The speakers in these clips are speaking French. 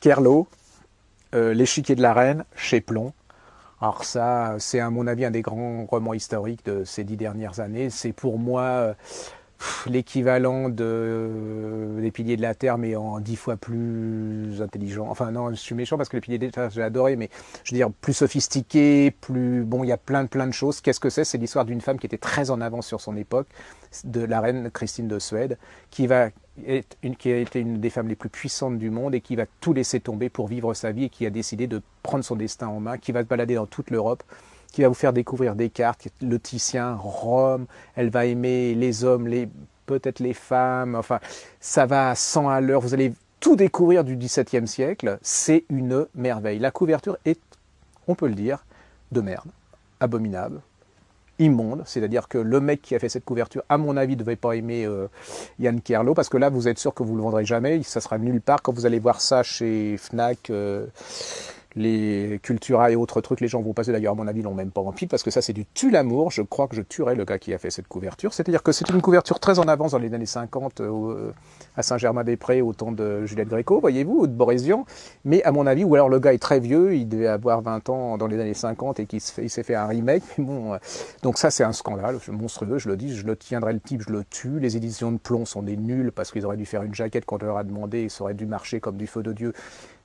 Kerlo, L'échiquier de la reine, chez Plon. Alors ça, c'est à mon avis un des grands romans historiques de ces 10 dernières années. C'est pour moi l'équivalent de Les Piliers de la Terre, mais en 10 fois plus intelligent. Enfin non, je suis méchant parce que Les Piliers de la Terre, j'ai adoré, mais je veux dire plus sophistiqué, plus... Bon, il y a plein de choses. Qu'est-ce que c'est? C'est l'histoire d'une femme qui était très en avance sur son époque, de la reine Christine de Suède, qui a été une des femmes les plus puissantes du monde et qui va tout laisser tomber pour vivre sa vie et qui a décidé de prendre son destin en main, qui va se balader dans toute l'Europe, qui va vous faire découvrir Descartes, le Titien, Rome. Elle va aimer les hommes, peut-être les femmes. Enfin, ça va à 100 à l'heure. Vous allez tout découvrir du XVIIe siècle. C'est une merveille. La couverture est, on peut le dire, de merde, abominable, immonde. C'est-à-dire que le mec qui a fait cette couverture, à mon avis, ne devait pas aimer Yann Kerlo, parce que là, vous êtes sûr que vous ne le vendrez jamais. Ça sera nulle part. Quand vous allez voir ça chez Fnac, les Cultura et autres trucs, les gens vont passer, d'ailleurs à mon avis ils l'ont même pas en pipe, parce que ça c'est du tue l'amour. Je crois que je tuerais le gars qui a fait cette couverture. C'est-à-dire que c'est une couverture très en avance dans les années 50 à Saint-Germain-des-Prés, au temps de Juliette Gréco, voyez-vous, ou de Boris Vian. Mais à mon avis, ou alors le gars est très vieux, il devait avoir 20 ans dans les années 50 et il s'est fait un remake. Mais bon, donc ça c'est un scandale monstrueux, je le dis, je le tiendrai le type, je le tue. Les éditions de Plomb sont des nuls parce qu'ils auraient dû faire une jaquette qu'on leur a demandé et ça aurait dû marcher comme du feu de Dieu.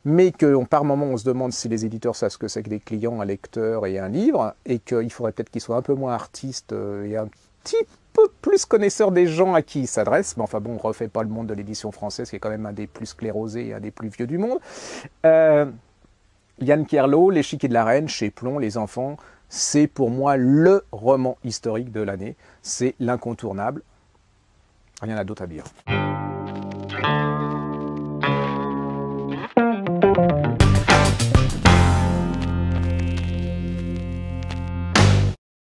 Mais que par moment on se demande si les éditeurs savent ce que c'est que des clients, un lecteur et un livre, et qu'il faudrait peut-être qu'ils soient un peu moins artistes et un petit peu plus connaisseurs des gens à qui ils s'adressent. Mais enfin bon, on ne refait pas le monde de l'édition française, qui est quand même un des plus sclérosés et un des plus vieux du monde. Yann Kerlo, L'échiquier de la reine, chez Plomb, les enfants, c'est pour moi le roman historique de l'année. C'est l'incontournable. Rien à d'autre à dire.